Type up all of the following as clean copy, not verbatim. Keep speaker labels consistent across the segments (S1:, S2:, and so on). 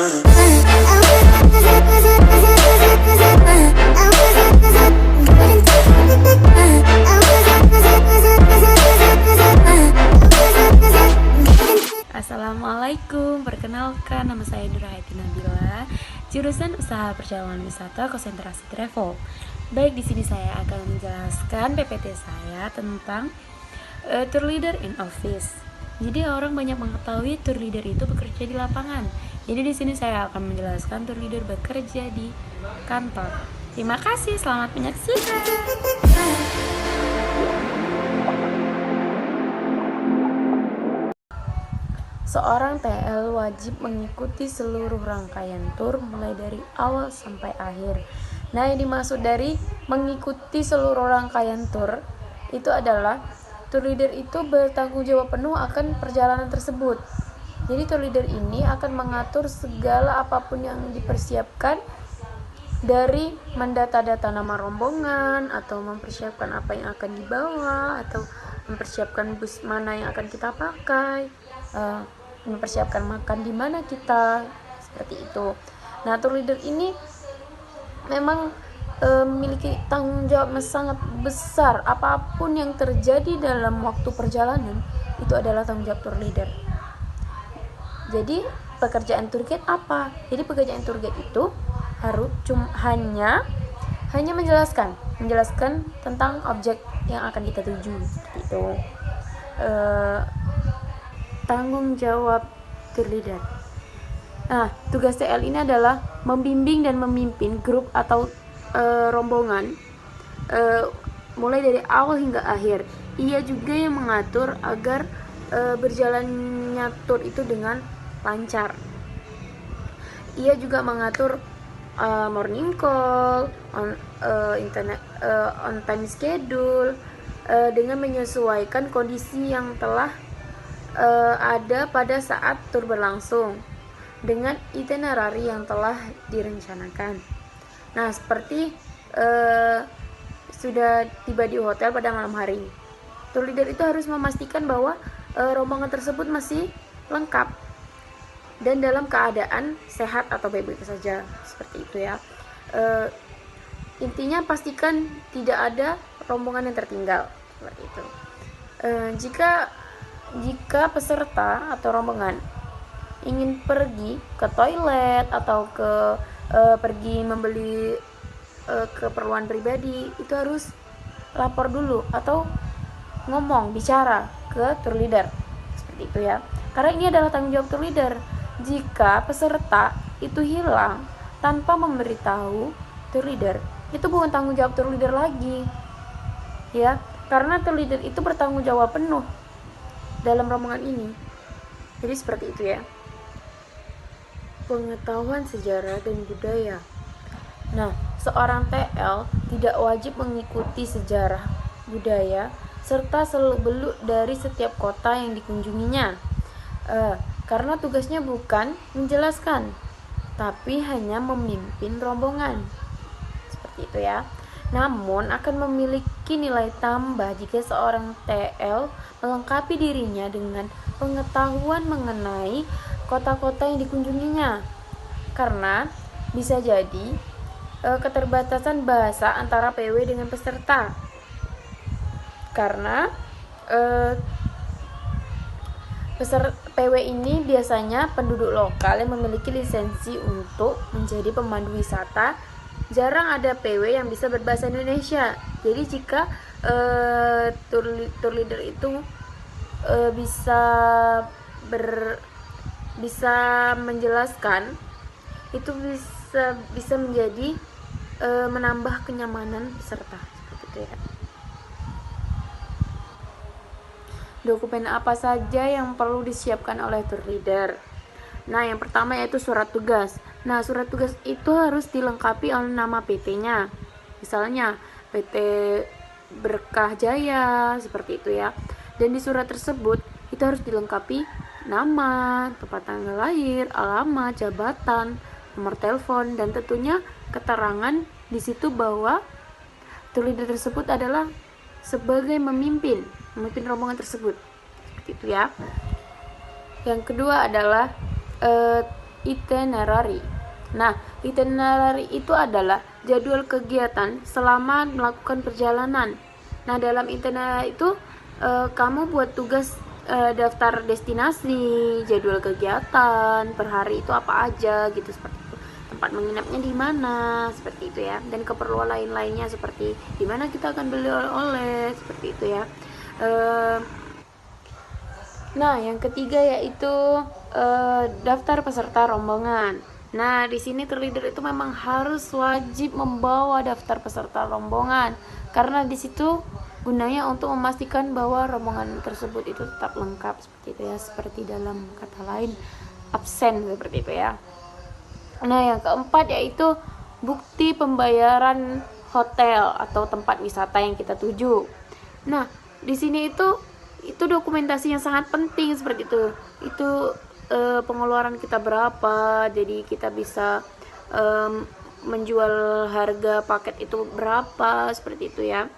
S1: Assalamualaikum, perkenalkan nama saya Nurhayati Nabila, jurusan Usaha Perjalanan Wisata Konsentrasi Travel. Baik, di sini saya akan menjelaskan PPT saya tentang tour leader in office. Jadi orang banyak mengetahui tour leader itu bekerja di lapangan. Jadi di sini saya akan menjelaskan tour leader bekerja di kantor. Terima kasih, selamat menyaksikan. Seorang TL wajib mengikuti seluruh rangkaian tur mulai dari awal sampai akhir. Nah, yang dimaksud dari mengikuti seluruh rangkaian tur itu adalah tour leader itu bertanggung jawab penuh akan perjalanan tersebut. Jadi tour leader ini akan mengatur segala apapun yang dipersiapkan, dari mendata-data nama rombongan, atau mempersiapkan apa yang akan dibawa, atau mempersiapkan bus mana yang akan kita pakai, mempersiapkan makan di mana kita, seperti itu. Nah, tour leader ini memang memiliki tanggung jawab sangat besar. Apapun yang terjadi dalam waktu perjalanan itu adalah tanggung jawab tour leader. Jadi pekerjaan tour guide apa? Jadi pekerjaan tour guide itu harus hanya menjelaskan tentang objek yang akan kita tuju, gitu. Tanggung jawab tour leader. Nah, tugas TL ini adalah membimbing dan memimpin grup atau rombongan mulai dari awal hingga akhir. Ia juga yang mengatur agar berjalannya tour itu dengan lancar. Ia juga mengatur morning call, on time schedule, dengan menyesuaikan kondisi yang telah ada pada saat tur berlangsung dengan itinerary yang telah direncanakan. Nah, seperti sudah tiba di hotel pada malam hari, tour leader itu harus memastikan bahwa rombongan tersebut masih lengkap dan dalam keadaan sehat atau baik-baik saja, seperti itu ya. Intinya pastikan tidak ada rombongan yang tertinggal, seperti itu. Jika peserta atau rombongan ingin pergi ke toilet atau pergi membeli keperluan pribadi, itu harus lapor dulu atau bicara ke tour leader, seperti itu ya. Karena ini adalah tanggung jawab tour leader. Jika peserta itu hilang tanpa memberitahu tour leader, itu bukan tanggung jawab tour leader lagi, ya. Karena tour leader itu bertanggung jawab penuh dalam rombongan ini. Jadi seperti itu ya. Pengetahuan sejarah dan budaya. Nah, seorang TL tidak wajib mengikuti sejarah, budaya, serta seluk-beluk dari setiap kota yang dikunjunginya, karena tugasnya bukan menjelaskan, tapi hanya memimpin rombongan, seperti itu ya. Namun akan memiliki nilai tambah jika seorang TL melengkapi dirinya dengan pengetahuan mengenai kota-kota yang dikunjunginya, karena bisa jadi keterbatasan bahasa antara PW dengan peserta, karena PW ini biasanya penduduk lokal yang memiliki lisensi untuk menjadi pemandu wisata. Jarang ada PW yang bisa berbahasa Indonesia. Jadi jika tour leader itu bisa menjelaskan, itu bisa menjadi menambah kenyamanan peserta, seperti itu ya. Dokumen apa saja yang perlu disiapkan oleh tour leader? Nah, yang pertama yaitu surat tugas. Nah, surat tugas itu harus dilengkapi oleh nama PT-nya. Misalnya PT Berkah Jaya, seperti itu ya. Dan di surat tersebut itu harus dilengkapi nama, tempat tanggal lahir, alamat, jabatan, nomor telepon, dan tentunya keterangan di situ bahwa tour leader tersebut adalah sebagai memimpin rombongan tersebut, seperti itu ya. Yang kedua adalah itinerary. Nah, itinerary itu adalah jadwal kegiatan selama melakukan perjalanan. Nah, dalam itinerary itu kamu buat tugas daftar destinasi, jadwal kegiatan per hari itu apa aja gitu, seperti itu. Tempat menginapnya di mana, seperti itu ya. Dan keperluan lain-lainnya seperti di mana kita akan beli oleh-oleh, seperti itu ya. Nah, yang ketiga yaitu daftar peserta rombongan. Nah, di sini tour leader itu memang harus wajib membawa daftar peserta rombongan karena di situ gunanya untuk memastikan bahwa rombongan tersebut itu tetap lengkap, seperti itu ya, seperti dalam kata lain absen, seperti itu ya. Nah, yang keempat yaitu bukti pembayaran hotel atau tempat wisata yang kita tuju. Nah, di sini itu dokumentasi yang sangat penting, seperti itu. Itu pengeluaran kita berapa, jadi kita bisa menjual harga paket itu berapa, seperti itu ya.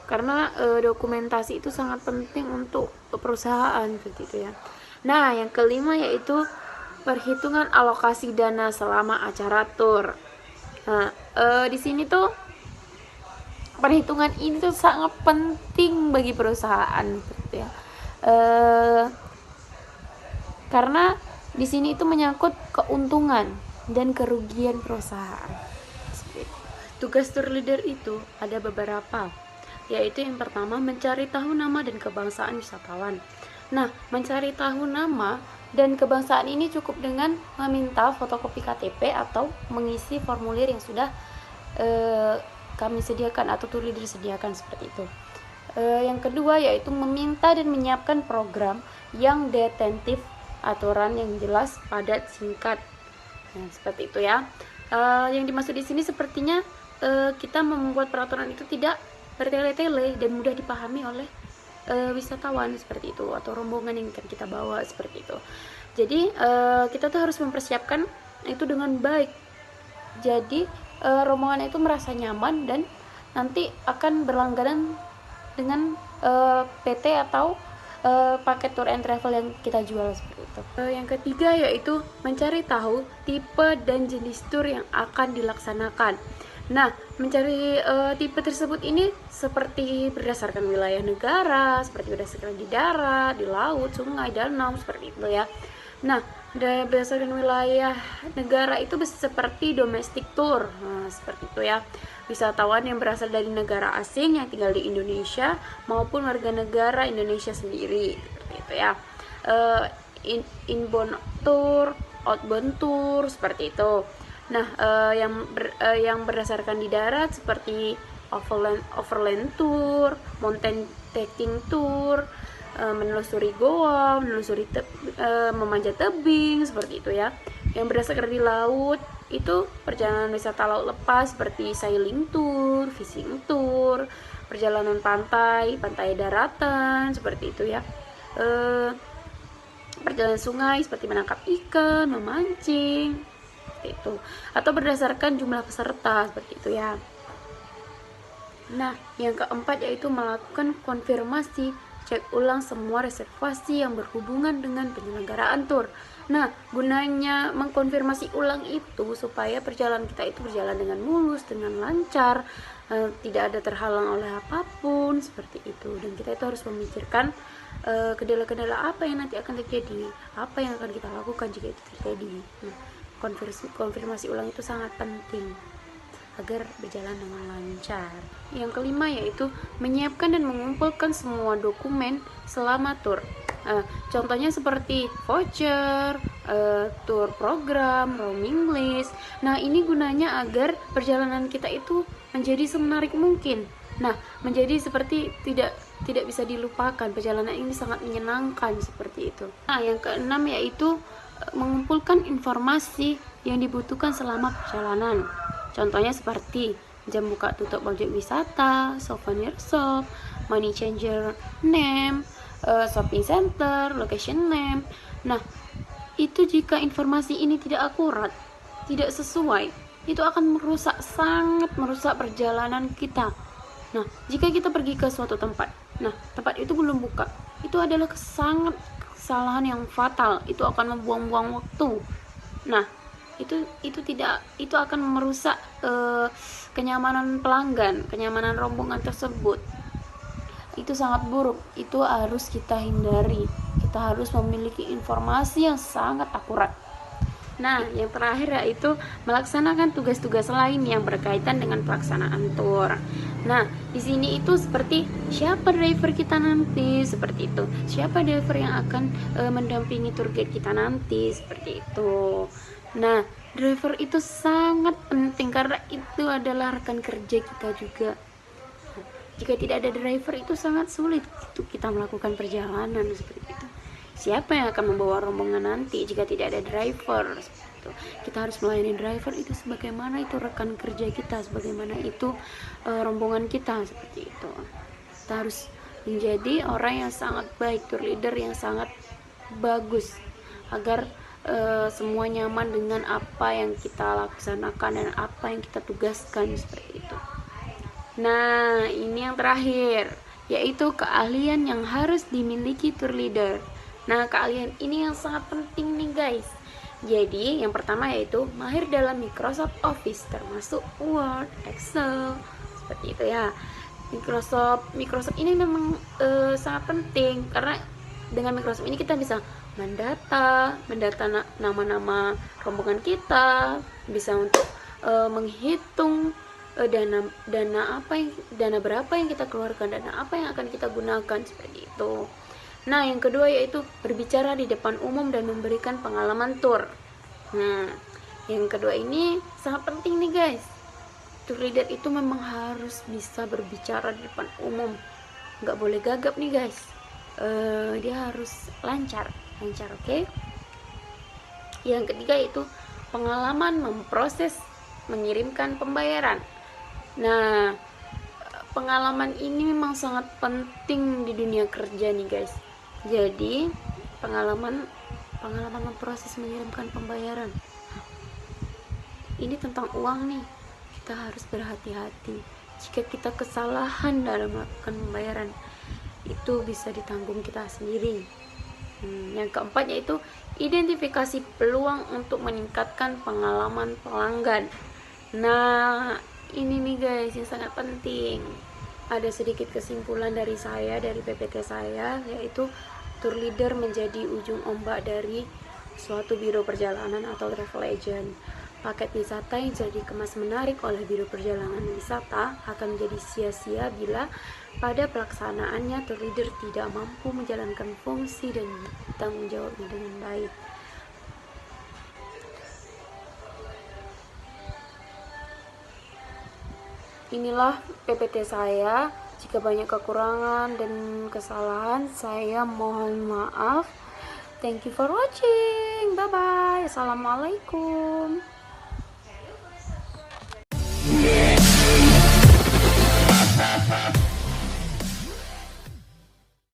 S1: Karena dokumentasi itu sangat penting untuk perusahaan, seperti itu ya. Nah, yang kelima yaitu perhitungan alokasi dana selama acara tur. Nah, di sini tuh perhitungan ini tuh sangat penting bagi perusahaan, gitu ya. Karena di sini itu menyangkut keuntungan dan kerugian perusahaan. Tugas tour leader itu ada beberapa, yaitu yang pertama mencari tahu nama dan kebangsaan wisatawan. Nah, mencari tahu nama dan kebangsaan ini cukup dengan meminta fotokopi KTP atau mengisi formulir yang sudah kami sediakan atau tour leader sediakan, seperti itu. Yang kedua yaitu meminta dan menyiapkan program yang detentif, aturan yang jelas, padat, singkat. Nah, seperti itu ya. Yang dimaksud di sini sepertinya kita membuat peraturan itu tidak bertele-tele dan mudah dipahami oleh wisatawan, seperti itu, atau rombongan yang akan kita bawa, seperti itu. Jadi kita tuh harus mempersiapkan itu dengan baik. Jadi rombongan itu merasa nyaman dan nanti akan berlangganan dengan PT atau paket tour and travel yang kita jual, seperti itu. Yang ketiga yaitu mencari tahu tipe dan jenis tour yang akan dilaksanakan. Nah, mencari tipe tersebut ini seperti berdasarkan wilayah negara, seperti berdasarkan di darat, di laut, sungai, danau, seperti itu ya. Nah, berdasarkan wilayah negara itu seperti domestic tour, nah, seperti itu ya. Wisatawan yang berasal dari negara asing yang tinggal di Indonesia maupun warga negara Indonesia sendiri, seperti itu ya. Inbound tour, outbound tour, seperti itu. Nah, yang berdasarkan di darat seperti overland tour, mountain trekking tour, menelusuri goa, memanjat tebing, seperti itu ya. Yang berdasarkan di laut itu perjalanan wisata laut lepas seperti sailing tour, fishing tour, perjalanan pantai daratan, seperti itu ya. Perjalanan sungai seperti menangkap ikan, memancing, seperti itu. Atau berdasarkan jumlah peserta, seperti itu ya. Nah, yang keempat yaitu melakukan konfirmasi, cek ulang semua reservasi yang berhubungan dengan penyelenggaraan tur. Nah, gunanya mengkonfirmasi ulang itu supaya perjalanan kita itu berjalan dengan mulus, dengan lancar, tidak ada terhalang oleh apapun, seperti itu. Dan kita itu harus memikirkan kendala-kendala apa yang nanti akan terjadi, apa yang akan kita lakukan jika itu terjadi. Nah, konfirmasi ulang itu sangat penting agar berjalan dengan lancar. Yang kelima yaitu menyiapkan dan mengumpulkan semua dokumen selama tur. Contohnya seperti voucher, tour program, roaming list. Nah, ini gunanya agar perjalanan kita itu menjadi semenarik mungkin. Nah, menjadi seperti tidak bisa dilupakan. Perjalanan ini sangat menyenangkan, seperti itu. Nah, yang keenam yaitu mengumpulkan informasi yang dibutuhkan selama perjalanan. Contohnya seperti jam buka tutup objek wisata, souvenir shop, money changer name, shopping center, location name. Nah, itu jika informasi ini tidak akurat, tidak sesuai, itu akan sangat merusak perjalanan kita. Nah, jika kita pergi ke suatu tempat, nah tempat itu belum buka, itu adalah sangat kesalahan yang fatal. Itu akan membuang-buang waktu. Nah, itu akan merusak kenyamanan pelanggan, kenyamanan rombongan tersebut. Itu sangat buruk, itu harus kita hindari. Kita harus memiliki informasi yang sangat akurat. Nah, yang terakhir yaitu melaksanakan tugas-tugas lain yang berkaitan dengan pelaksanaan tour. Nah, di sini itu seperti siapa driver kita nanti, seperti itu. Siapa driver yang akan mendampingi tour guide kita nanti, seperti itu. Nah, driver itu sangat penting karena itu adalah rekan kerja kita juga. Jika tidak ada driver itu sangat sulit untuk kita melakukan perjalanan seperti itu. Siapa yang akan membawa rombongan nanti jika tidak ada driver? Itu. Kita harus melayani driver itu sebagaimana itu rekan kerja kita, sebagaimana itu rombongan kita, seperti itu. Kita harus menjadi orang yang sangat baik, tour leader yang sangat bagus agar semua nyaman dengan apa yang kita laksanakan dan apa yang kita tugaskan, seperti itu. Nah, ini yang terakhir, yaitu keahlian yang harus dimiliki tour leader. Nah, keahlian ini yang sangat penting nih guys. Jadi, yang pertama yaitu mahir dalam Microsoft Office, termasuk Word, Excel, seperti itu ya. Microsoft ini memang sangat penting karena dengan Microsoft ini kita bisa mendata nama-nama rombongan kita, bisa untuk menghitung dana berapa yang kita keluarkan, dana apa yang akan kita gunakan, seperti itu. Nah, yang kedua yaitu berbicara di depan umum dan memberikan pengalaman tour. Nah, yang kedua ini sangat penting nih guys. Tour leader itu memang harus bisa berbicara di depan umum, nggak boleh gagap nih guys. Dia harus lancar, oke? Yang ketiga yaitu pengalaman memproses mengirimkan pembayaran. Nah, pengalaman ini memang sangat penting di dunia kerja nih guys. Jadi pengalaman memproses mengirimkan pembayaran ini tentang uang nih. Kita harus berhati-hati. Jika kita kesalahan dalam melakukan pembayaran, itu bisa ditanggung kita sendiri. Yang keempat yaitu identifikasi peluang untuk meningkatkan pengalaman pelanggan. Nah, ini nih guys yang sangat penting. Ada sedikit kesimpulan dari saya, dari PPT saya, yaitu tour leader menjadi ujung ombak dari suatu biro perjalanan atau travel agent. Paket wisata yang jadi dikemas menarik oleh biro perjalanan wisata akan menjadi sia-sia bila pada pelaksanaannya tour leader tidak mampu menjalankan fungsi dan tanggung jawabnya dengan baik. Inilah PPT saya. Jika banyak kekurangan dan kesalahan, saya mohon maaf. Thank you for watching. Bye bye. Assalamualaikum.